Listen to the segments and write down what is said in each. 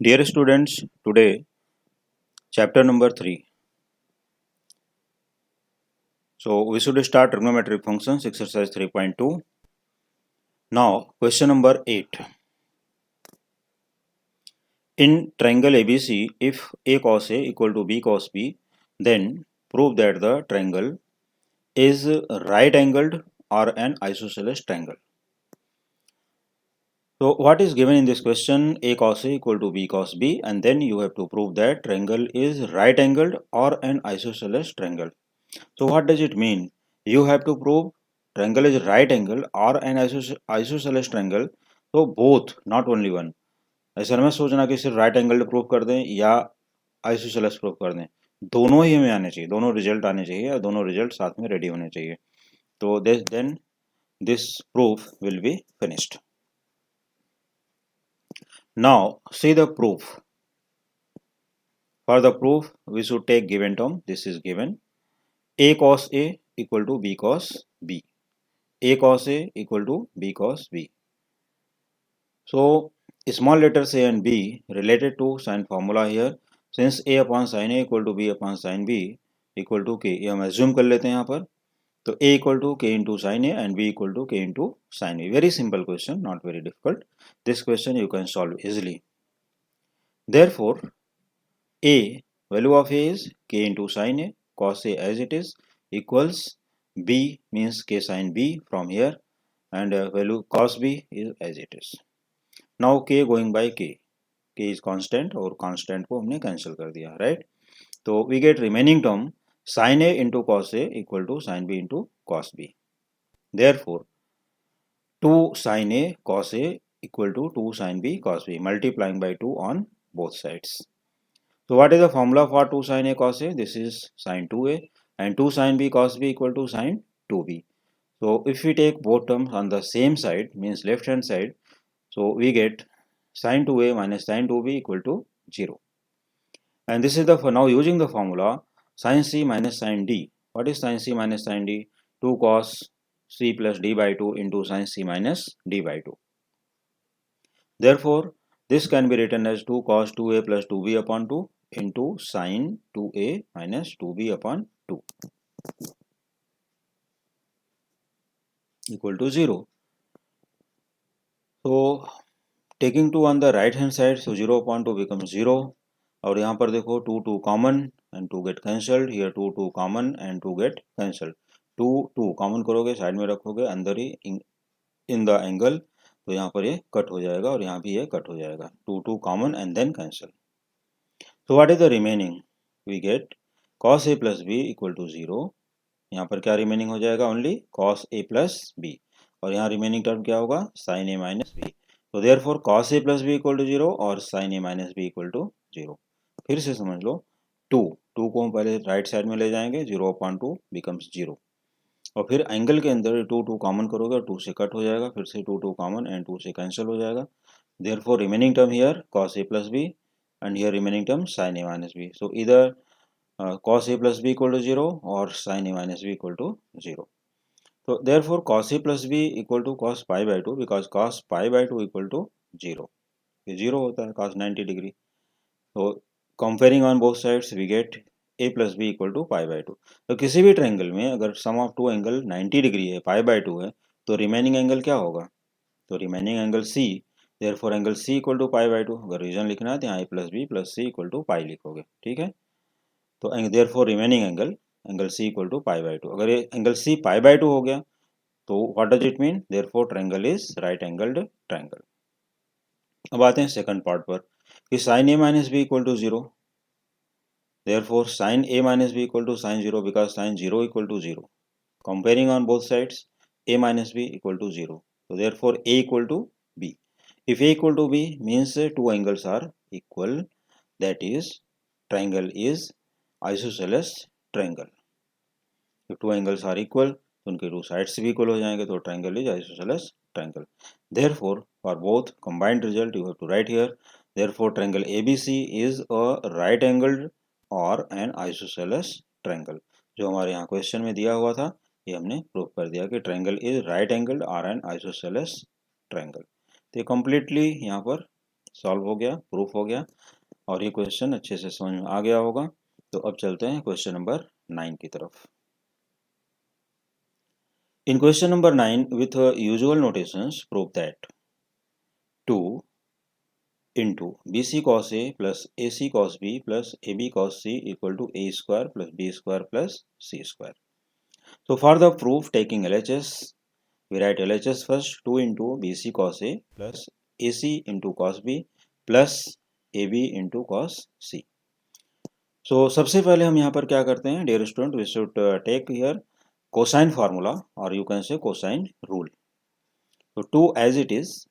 Dear students, today chapter number 3. So we should start trigonometric functions exercise 3.2. Now question number 8. In triangle ABC, if A cos A equal to B cos B, then prove that the triangle is right angled or an isosceles triangle. So what is given in this question? A cos A equal to B cos B, and then you have to prove that triangle is right angled or an isosceles triangle. So what does it mean? You have to prove triangle is right angle or an isosceles triangle. तो both, not only one. ऐसा मत सोचना कि सिर्फ right angle prove कर दें या isosceles prove कर दें, दोनों ही हमें आने चाहिए, दोनों रिजल्ट आने चाहिए और दोनों रिजल्ट साथ में रेडी होने चाहिए. तो then this proof will be finished. Now see the proof. For the proof we should take given term. This is given. A cos A equal to B cos B. A cos A equal to B cos B. So small letters A and B related to sin formula here. Since A upon sin A equal to B upon sin B equal to K, ये हम assume कर लेते हैं यहाँ पर. तो A equal to K into sin A and B equal to K into sin B. Very simple question, not very difficult. This question you can solve easily. Therefore, A, value of A is K into sin A, cos A as it is, equals B means K sin B from here, and value cos B is as it is. Now K going by K. K is constant और constant को हमने cancel कर दिया, right? तो we get remaining term sin A into cos A equal to sin B into cos B. Therefore, 2 sin A cos A equal to 2 sin B cos B, multiplying by 2 on both sides. So what is the formula for 2 sin A cos A? This is sin 2A, and 2 sin B cos B equal to sin 2B. So if we take both terms on the same side, means left hand side, so we get sin 2A minus sin 2B equal to 0. And this is the, for now using the formula sin C minus sin D. What is sin C minus sin D? 2 cos C plus D by 2 into sin C minus D by 2. Therefore, this can be written as 2 cos 2A plus 2B upon 2 into sin 2A minus 2B upon 2 equal to 0. So, taking 2 on the right hand side, so 0 upon 2 becomes 0. और यहाँ पर देखो 2 common and 2 get cancelled, here 2 common and 2 get cancelled. 2 common करोगे, side में रखोगे, अंदर ही in the angle, तो यहाँ पर ये कट हो जाएगा और यहाँ भी ये कट हो जाएगा. 2 common and then cancel. So what is the remaining? We get cos A plus B equal to 0. यहाँ पर क्या रिमेनिंग हो जाएगा? Only cos A plus B, और यहाँ रिमेनिंग टर्म क्या होगा? sin A minus B. तो therefore cos A plus B equal to 0 और sin A minus B equal to 0. फिर से समझ लो, 2 को हम पहले राइट साइड में ले जाएंगे, 0 अपॉन 2 बिकम्स 0, और फिर एंगल के अंदर 2 कॉमन करोगे और 2 से कट हो जाएगा, फिर से 2 कॉमन एंड 2 से कैंसिल हो जाएगा. Therefore remaining term here cos A plus B and here remaining term sin A minus B. So इधर cos A plus B equal to 0 और sin A minus B equal to 0. तो therefore cos A plus B equal to cos pi by 2, because cos pi by 2 equal to 0. ये 0 होता है cos 90 degree. तो comparing on both sides we get a plus B equal to pi by 2. तो किसी भी triangle में अगर sum of two angle 90 degree है, पाई बाई 2 है, तो रिमेनिंग एंगल क्या होगा? तो remaining angle c. Therefore angle c equal to pi by 2. अगर रीजन लिखना है तो यहाँ a plus B plus C equal to pi लिखोगे, ठीक है? तो therefore remaining angle c equal to pi by 2. अगर ये एंगल c पाई बाई 2 हो गया तो what does it mean? Therefore triangle is right angled triangle. अब आते हैं सेकंड पार्ट पर कि sin a minus B equal to 0. Therefore, sin A minus B equal to sin 0 because sin 0 equal to 0. Comparing on both sides, A minus B equal to 0. So, therefore, A equal to B. If A equal to B means two angles are equal, that is, triangle is isosceles triangle. If two angles are equal, तो उनके two sides भी equal हो जाएंगे, तो triangle is isosceles triangle. Therefore, for both combined result, you have to write here. Therefore, triangle ABC is a right angled और N isosceles triangle. जो हमारे यहाँ क्वेश्चन में दिया हुआ था, ये हमने प्रूव कर दिया कि ट्रायंगल इज राइट एंगल और एन आइसोसेलेस ट्रायंगल. तो ये कम्प्लीटली यहाँ पर सॉल्व हो गया, प्रूफ हो गया और ये क्वेश्चन अच्छे से समझ में आ गया होगा। तो अब चलते हैं क्वेश्चन नंबर 9 की तरफ। In question number 9, with usual notations, prove that 2 into BC cos A plus AC cos B plus AB cos C equal to A square plus B square plus C square. So for the proof, taking LHS, we write LHS first, 2 into BC cos A plus AC into cos B plus AB into cos C. So सबसे पहले हम यहाँ पर क्या करते हैं, dear student, we should take here cosine formula or you can say cosine rule. So 2 as it is,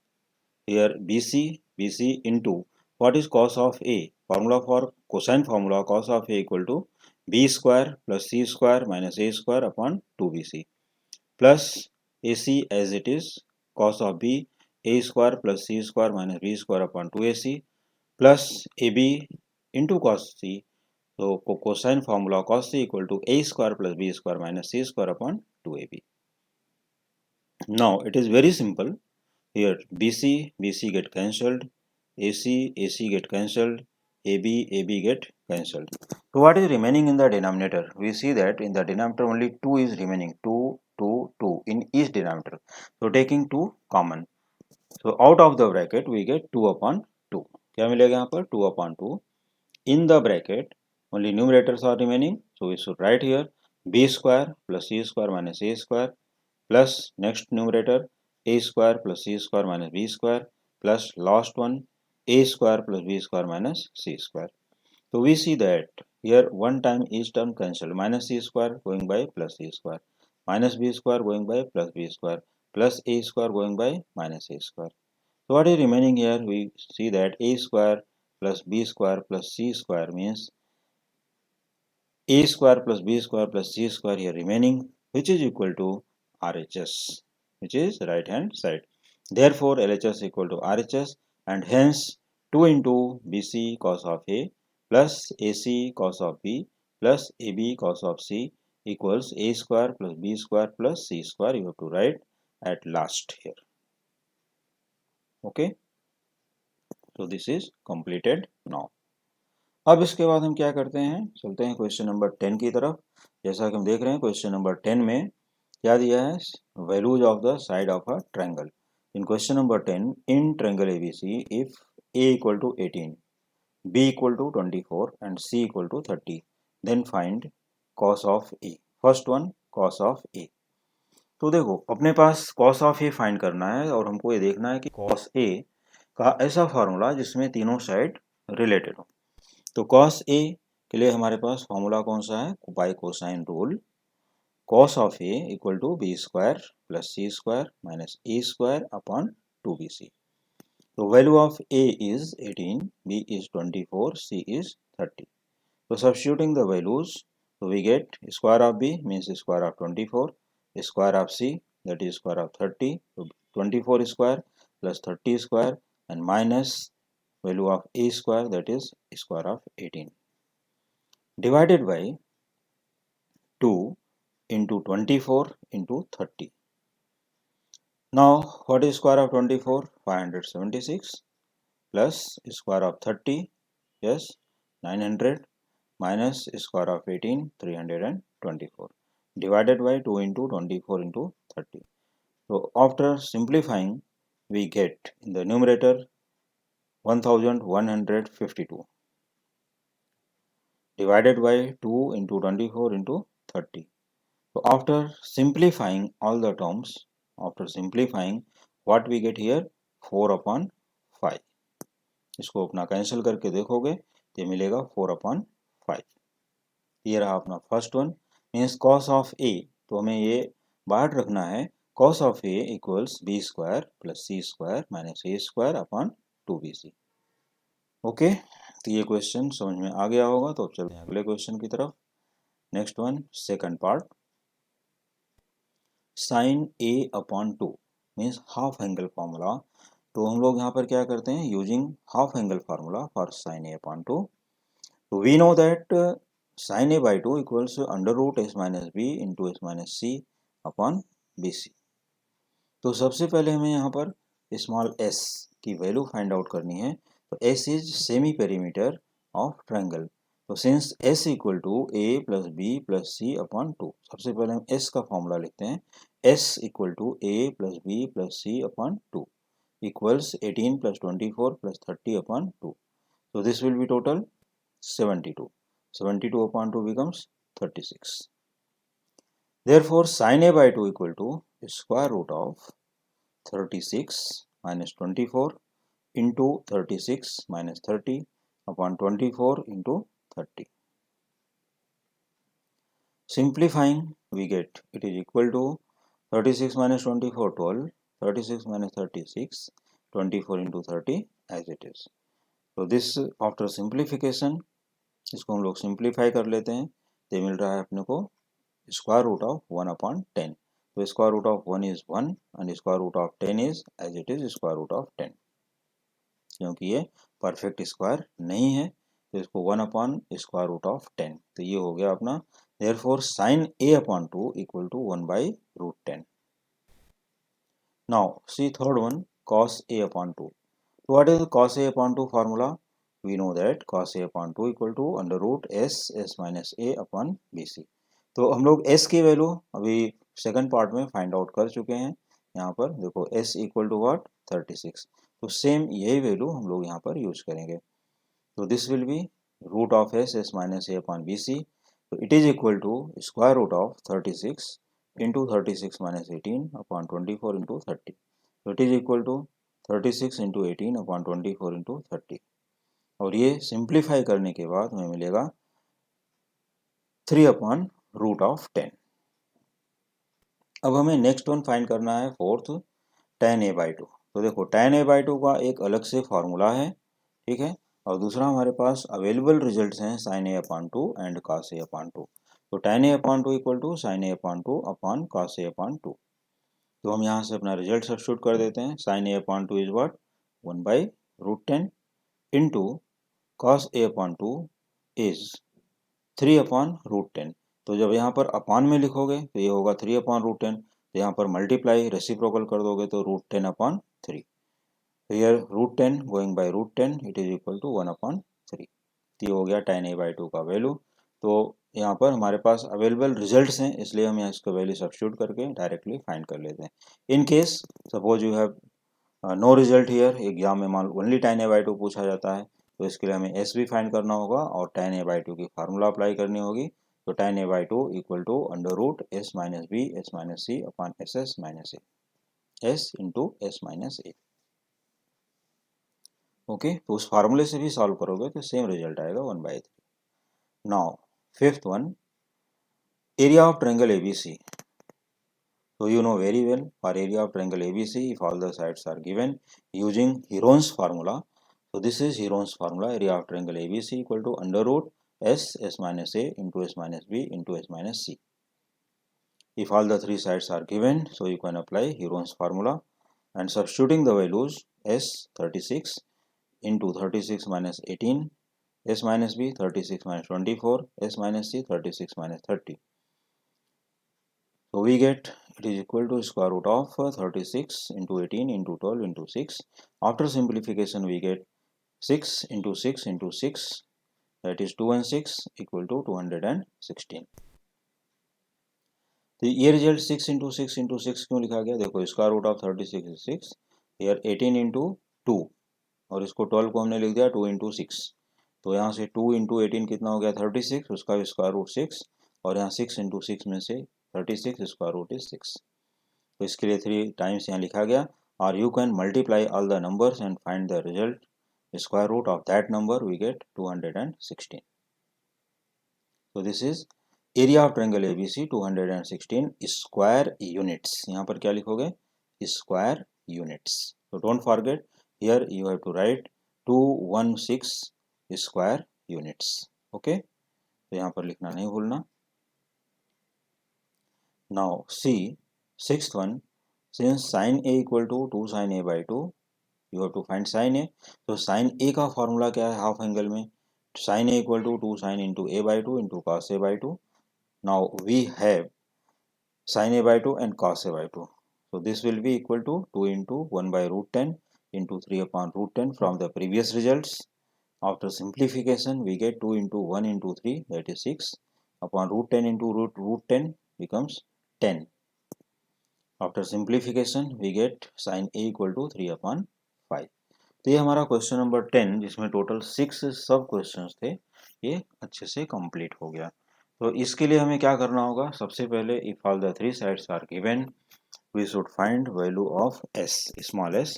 here BC into what is cos of A? Formula for cosine formula, cos of A equal to B square plus C square minus A square upon 2BC plus AC as it is, cos of B A square plus C square minus B square upon 2AC plus AB into cos C. So cosine formula cos C equal to A square plus B square minus C square upon 2AB. Now it is very simple. Here BC get cancelled, AC get cancelled, AB get cancelled. So what is remaining in the denominator? We see that in the denominator only 2 is remaining, 2 in each denominator. So taking 2 common. So out of the bracket we get 2 upon 2. क्या मिलेगा यहाँ पर 2 upon 2. In the bracket only numerators are remaining. So we should write here B square plus C square minus A square plus next numerator A square plus C square minus B square plus last one A square plus B square minus C square. So we see that here one time each term cancelled, minus C square going by plus C square, minus B square going by plus B square, plus A square going by minus A square. So what is remaining here? We see that A square plus B square plus C square means A square plus B square plus C square here remaining, which is equal to RHS, which is right hand side. Therefore LHS equal to RHS, and hence 2 into BC cos of A plus AC cos of B plus AB cos of C equals A square plus B square plus C square. You have to write at last here. Okay, so this is completed now. अब इसके बाद हम क्या करते हैं, चलते हैं question number 10 की तरफ। जैसा कि हम देख रहे हैं क्वेश्चन नंबर 10 में क्या दिया है, values of the side of a triangle. In question number 10, in triangle ABC if a equal to 18, b equal to 24 and c equal to 30, then find cos of a। First one cos of a। तो देखो अपने पास cos of a find करना है और हमको ये देखना है कि cos a का ऐसा फार्मूला जिसमें तीनों साइड रिलेटेड हो। तो cos a के लिए हमारे पास फॉर्मूला कौन सा है, by cosine rule, cos of a equal to B square plus C square minus A square upon 2bc। तो value of a is 18, b is 24, c is 30. So substituting the values, so we get square of b means square of 24, square of c that is square of 30, so 24 square plus 30 square and minus value of a square that is square of 18 divided by 2 into 24 into 30. Now what is square of 24? 576 plus square of 30, yes, 900 minus square of 18, 324 divided by 2 into 24 into 30. So after simplifying we get in the numerator 1152 divided by 2 into 24 into 30. So after simplifying all the terms, after simplifying what we get here 4 upon 5. इसको अपना cancel करके देखोगे तो ये मिलेगा 4 upon 5। ये रहा अपना first one, means cos of a। तो हमें ये बाहर रखना है cos of a equals B square plus C square minus A square upon 2bc। Okay, तो ये क्वेश्चन समझ में आ गया होगा। तो अब चलते हैं अगले क्वेश्चन की तरफ। Next one, second part, sine a upon 2 means half angle formula. तो हम लोग यहाँ पर क्या करते हैं, using half angle formula for sine a upon 2। तो we know that sine a by 2 equals under root s minus B into S minus C upon bc। तो सबसे पहले हमें यहाँ पर स्मॉल s की वैल्यू फाइंड आउट करनी है तो S is semi perimeter of triangle. तो since S equal to A plus B plus C upon 2, सबसे पहले हम S का फॉर्मूला लिखते हैं। S equal to A plus B plus C upon 2 equals 18 plus 24 plus 30 upon 2. So this will be total 72. 72 upon 2 becomes 36. Therefore, sin A by 2 equal to square root of 36 minus 24 into 36 minus 30 upon 24 into 30. Simplifying, we get it is equal to 36 minus 24 12, 36 minus 36 24 into 30 as it is. तो this after simplification, इसको हम लोग simplify कर लेते हैं तो मिल रहा है अपने को स्क्वायर रूट ऑफ 1 अपॉन 10। तो square root of 1 is 1 and square root of 10 is as it is square root of 10, क्योंकि ये परफेक्ट स्क्वायर नहीं है तो इसको 1 अपॉन स्क्वायर रूट ऑफ 10, तो ये हो गया अपना therefore sine A upon 2 equal to 1 by root 10। Now see third one, cos a upon 2. So what is the cos a upon 2 formula? We know that cos a upon 2 equal to under root s minus a upon bc. तो हम लोग s की value अभी second part में find out कर चुके हैं। यहाँ पर देखो s इक्वल टू व्हाट 36, तो सेम यही वैल्यू हम लोग यहाँ पर यूज करेंगे। तो this will be root of s minus a upon bc, तो it is equal to square root of 36 into 36 minus 18 upon 24 into 30, तो it is equal to 36 into 18 upon 24 into 30, और ये सिंप्लीफाई करने के बाद हमें मिलेगा 3 अपॉन रूट ऑफ 10। अब हमें नेक्स्ट वन फाइंड करना है फोर्थ, tan a बाई 2। तो देखो tan a बाई 2 का एक अलग से फॉर्मूला है, ठीक है, और दूसरा हमारे पास अवेलेबल रिजल्ट्स हैं sin a upon 2 and cos a upon 2। तो tan a upon 2 equal to sin a upon 2 upon cos a upon 2। तो हम यहाँ से अपना रिजल्ट सब्स्टिट्यूट कर देते हैं। sin a upon 2 is what 1 by root 10 into cos a upon 2 is 3 upon root 10। तो जब यहाँ पर अपॉन में लिखोगे तो ये होगा 3 अपॉन रूट 10, तो यहाँ पर मल्टीप्लाई रेसिप्रोकल कर दोगे तो रूट 10 अपॉन 3। तो here root 10 going by root 10 it is equal to 1 upon 3। तो ये हो गया tan a बाई 2 का वैल्यू। तो यहाँ पर हमारे पास अवेलेबल रिजल्ट्स हैं, इसलिए हम यहाँ इसका वैल्यू सब्स्टिट्यूट करके डायरेक्टली फाइंड कर लेते हैं। In case suppose you have no result here, exam में मान ओनली tan a बाई 2 पूछा जाता है, तो इसके लिए हमें s भी फाइंड करना होगा और tan a बाई 2 की फार्मूला अप्लाई करनी होगी। तो tan a by 2 equal to under root s minus B S minus C upon S S minus A, S into S minus A. Okay, तो उस फार्मूले से भी सॉल्व करोगे तो सेम रिजल्ट आएगा 1 by 3। Now fifth one, area of triangle ABC. So you know very well for area of triangle ABC, if all the sides are given using Heron's formula. So this is Heron's formula, area of triangle ABC equal to under root s minus a into s minus b into s minus c. If all the three sides are given, so you can apply Heron's formula and substituting the values s 36 into 36 minus 18, s minus b 36 minus 24, s minus c 36 minus 30. So we get it is equal to square root of 36 into 18 into 12 into 6. After simplification we get 6 into 6 into 6, that is 2 and 6 equal to 216. तो ये result 6 into 6 into 6 क्यों लिखा गया? देखो square root of 36 is 6, here 18 into 2 और इसको 12 को हमने लिख दिया 2 into 6, तो यहाँ से 2 into 18 कितना हो गया 36, उसका स्क्वायर रूट 6, और यहाँ 6 into 6 में से 36 स्क्वायर रूट इज 6, तो इसके लिए 3 टाइम्स यहाँ लिखा गया। और you can multiply all the numbers and find the result, square root of that number we get 216। so this is area of triangle ABC 216 square units. यहाँ पर क्या लिखोगे square units, so don't forget here you have to write 216 square units. Okay, तो यहाँ पर लिखना नहीं भूलना। Now see sixth one, since sin a equal to 2 sin a by 2, you have to find sin a। तो sin a का formula क्या है हाफ एंगल में? sin a equal to 2 sin into a by 2 into cos a by 2. Now we have sin a by 2 and cos a by 2. So this will be equal to 2 into 1 by root 10 into 3 upon root 10 from the previous results. After simplification, we get 2 into 1 into 3, that is 6 upon root 10 into root 10 becomes 10. After simplification, we get sin a equal to 3 upon 5. तो ये हमारा question number 10 जिसमें total 6 सब questions थे, ये अच्छे से complete हो गया। तो इसके लिए हमें क्या करना होगा, सबसे पहले if all the three sides are given we should find value of s, small s,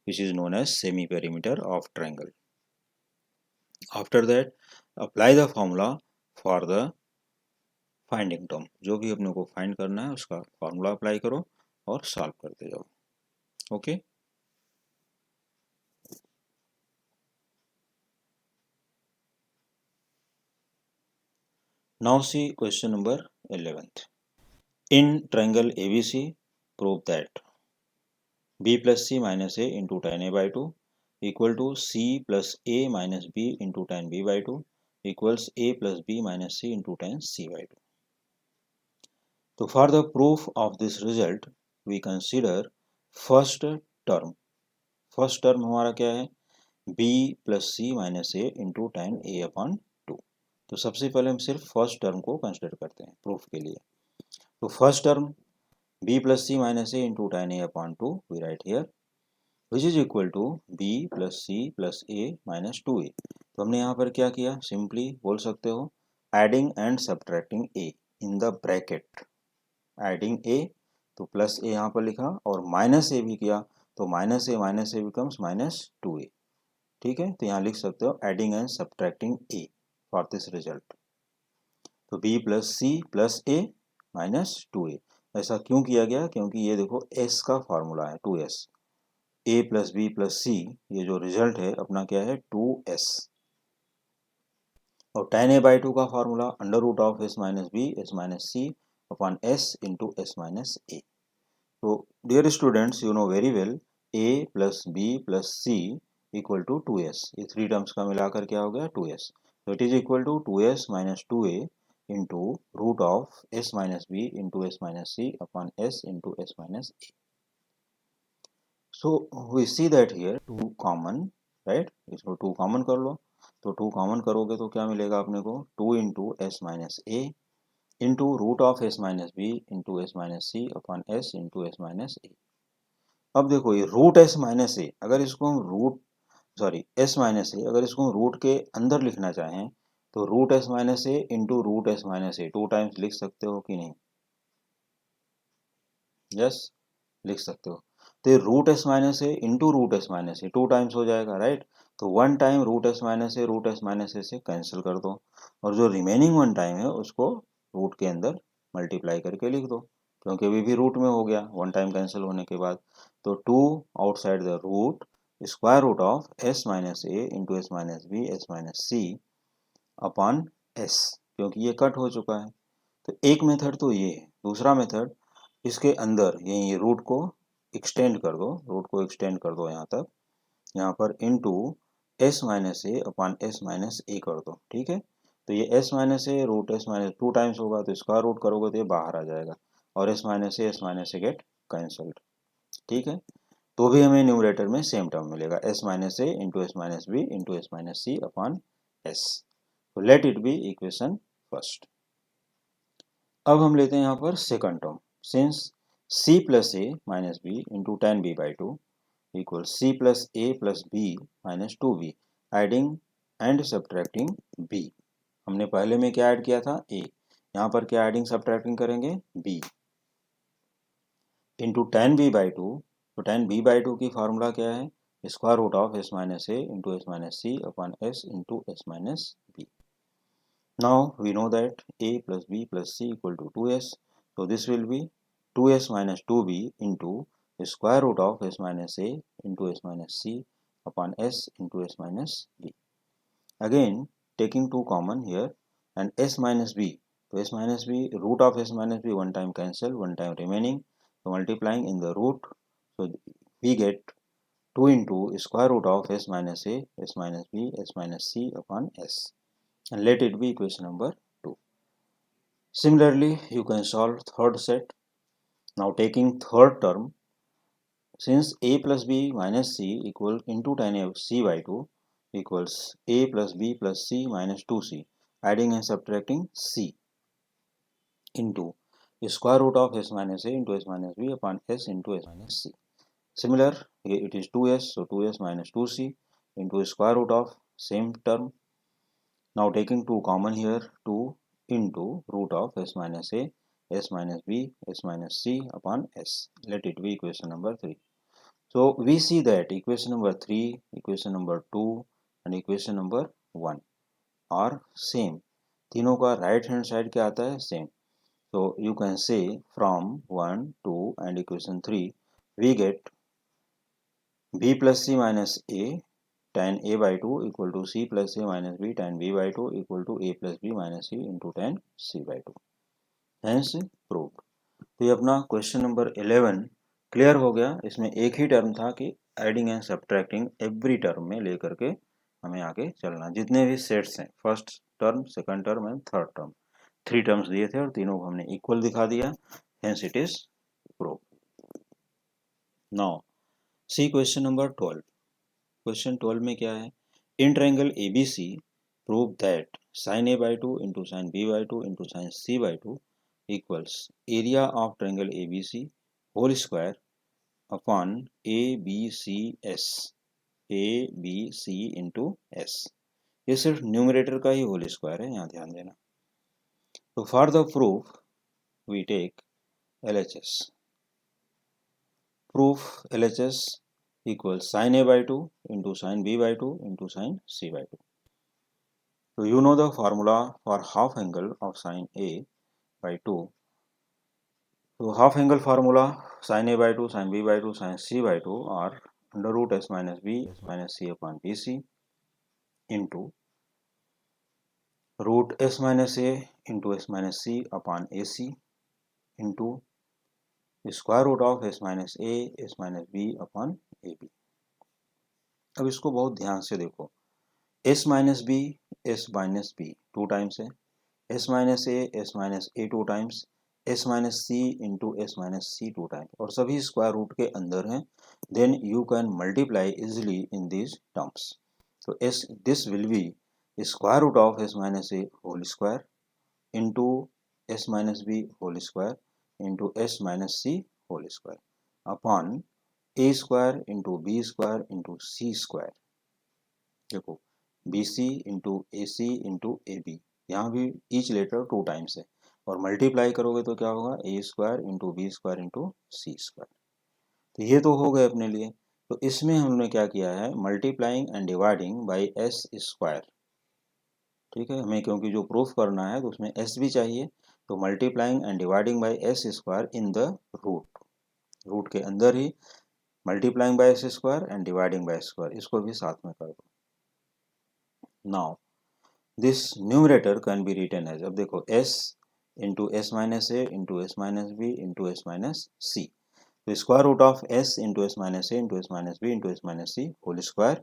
which is known as semi perimeter of triangle. After that, apply the formula for the finding term. जो भी अपने को find करना है उसका formula apply करो और solve करते जाओ। Okay, now see question number 11th. In triangle ABC, prove that b plus c minus a into tan a by 2 equal to c plus a minus b into tan b by 2 equals a plus b minus c into tan c by 2. So for the proof of this result, we consider first term. First term हमारा क्या है, b plus C minus A into tan a upon 2. तो सबसे पहले हम सिर्फ first term को consider करते हैं प्रूफ के लिए। तो first term b plus C minus A into tan a upon 2 we write here which is equal to b plus C plus a minus 2a। तो हमने यहाँ पर क्या किया, सिंपली बोल सकते हो adding and subtracting a in the bracket. Adding a तो प्लस a यहाँ पर लिखा और माइनस a भी किया तो माइनस ए बिकम्स माइनस 2a। ठीक है, तो यहाँ लिख सकते हो adding and subtracting a for this result. तो b plus C plus a minus 2a। ऐसा क्यों किया गया, क्योंकि ये देखो s का फॉर्मूला है 2s। a plus B plus C, ये जो रिजल्ट है अपना क्या है 2s। और tan a बाई 2 का formula under root of s minus B S minus C upon s into S minus A. तो dear students, you know very well a plus B plus C equal to 2s। ये three terms का मिलाकर क्या हो गया 2s। तो it is equal to 2s minus 2a into root of s minus B into S minus C upon s into S minus A. So we see that here 2 common, right, इसको 2 common कर लो। तो 2 common करोगे तो क्या मिलेगा अपने को 2 into S minus A into root of S minus B into S minus C upon S into S minus A. अब देखो ये रूट एस माइनस ए, अगर इसको हम एस माइनस ए अगर इसको हम रूट के अंदर लिखना चाहें तो root S minus A into root S minus A 2 times लिख सकते हो कि नहीं, यस लिख सकते हो। तो ये root S minus A into root S minus A 2 times हो जाएगा, राइट। तो 1 टाइम रूट एस माइनस ए से कैंसिल कर दो और जो रिमेनिंग 1 टाइम है उसको रूट के अंदर मल्टीप्लाई करके लिख दो, क्योंकि अभी भी रूट में हो गया 1 टाइम कैंसिल होने के बाद। तो 2 outside the root square root of S minus A into S minus B S minus C upon S, क्योंकि ये कट हो चुका है। तो एक मेथड तो ये है, दूसरा मेथड इसके अंदर यही रूट को एक्सटेंड कर दो, रूट को एक्सटेंड कर दो यहाँ तक, यहाँ पर इनटू एस माइनस ए अपॉन एस माइनस ए कर दो। ठीक है, तो ये एस माइनस ए रूट एस माइनस 2 टाइम्स होगा तो स्क्वायर रूट करोगे तो ये बाहर आ जाएगा और S minus A get cancelled. ठीक है, तो भी हमें न्यूमरेटर में सेम टर्म मिलेगा S minus A into S minus B into S minus C upon S. तो let it be equation first. अब हम लेते हैं यहाँ पर second term, since c plus A minus B into tan B by 2 equal c plus A plus B minus 2b adding and subtracting b। हमने पहले में क्या ऐड किया था a, यहाँ पर क्या एडिंग सब्ट्रैक्टिंग करेंगे b into tan B by 2। तो टेन बी बाई 2 की फार्मूला क्या है, square root of S minus A into S minus C upon S into S minus B. Now we know that a plus b plus c equal to 2s. So this will be 2s minus 2b into square root of s minus a into s minus c upon s into s minus b. Again taking 2 common here and s minus b. So s minus b root of s minus b 1 time cancel, 1 time remaining. So multiplying in the root. So we get 2 into square root of s minus a, s minus b, s minus c upon s. And let it be equation number 2. Similarly, you can solve third set. Now taking third term, since a plus b minus c equal into tan a c by 2 equals a plus b plus c minus 2c, adding and subtracting c into square root of s minus a into s minus b upon s into s minus c. Similar, here it is 2s, so 2s minus 2c into square root of same term. Now taking 2 common here, 2 into root of s minus a, s minus b, s minus c upon s. Let it be equation number 3. So we see that equation number 3, equation number 2 and equation number 1 are same. तीनों का right hand side क्या आता है? Same. So you can say from 1, 2 and equation 3 we get b plus c minus a tan a by 2 equal to c plus a minus b tan b by 2 equal to a plus b minus c into tan c by 2. Hence proved. तो ये अपना question number 11 clear हो गया. इसमें एक ही term था कि adding and subtracting every term में लेकर के हमें आगे चलना. जितने भी सेट्स हैं, first term, second term and third term, 3 terms दिए थे और तीनों को हमने इक्वल दिखा दिया. Hence it is prove. Now see question number 12. Question 12 में क्या है? In triangle ABC prove that sin a by 2 into sin b by 2 into sin c by 2 equals area of triangle ABC whole square upon ABCS ABC into S. ये सिर्फ numerator का ही whole square है, यहाँ ध्यान देना. तो for the proof we take LHS. Proof LHS equals sin a by 2 into sin b by 2 into sin c by 2. So you know the formula for half angle of sin a by 2. So half angle formula sin a by 2, sin b by 2, sin c by 2 are under root s minus b minus c upon bc into root s minus a into s minus c upon ac into square root of s minus a s minus b upon ab. अब इसको बहुत ध्यान से देखो. s minus b s minus b 2 times है, s minus a 2 times, s minus c into s minus c 2 times, और सभी square root के अंदर हैं. Then you can multiply easily in this terms. तो s this will be square root of s minus a whole square into s minus b whole square into s minus c whole square upon a square into b square into c square. देखो BC into AC into AB, यहाँ भी each letter 2 times है, और multiply करोगे तो क्या होगा? a square into B square into C square. तो ये तो हो गए अपने लिए. तो इसमें हमने क्या किया है? Multiplying and dividing by s square. ठीक है, हमें क्योंकि जो प्रूफ करना है तो उसमें s भी चाहिए, तो multiplying and dividing by s square in the root. Root के अंदर ही multiplying by s square and dividing by square, इसको भी साथ में कर दो. Now this numerator can be written as, अब देखो s into s minus a into s minus b into s minus c. तो square root of s into s minus a into s minus b into s minus c whole square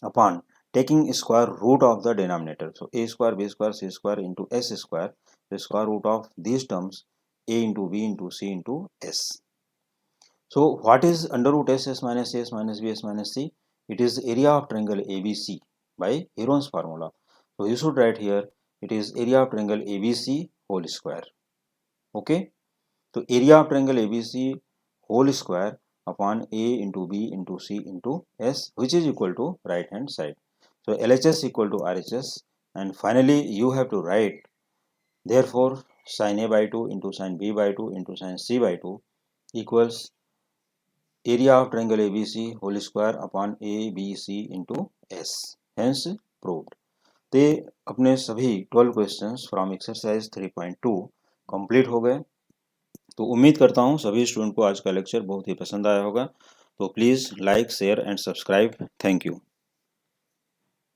upon taking square root of the denominator. So a square b square c square into s square, the square root of these terms a into b into c into s. So what is under root s minus a s minus b s minus c? It is area of triangle ABC by Heron's formula. So you should write here, it is area of triangle ABC whole square. Okay, so area of triangle ABC whole square upon a into b into c into s, which is equal to right hand side. So LHS equal to RHS, and finally you have to write, therefore sin a by 2 into sin b by 2 into sin c by 2 equals area of triangle ABC whole square upon ABC into s. Hence proved. ते अपने सभी 12 questions from exercise 3.2 complete हो गए. तो उम्मीद करता हूँ सभी स्टूडेंट को आज का लेक्चर बहुत ही पसंद आया होगा. तो please like, share and subscribe. Thank you.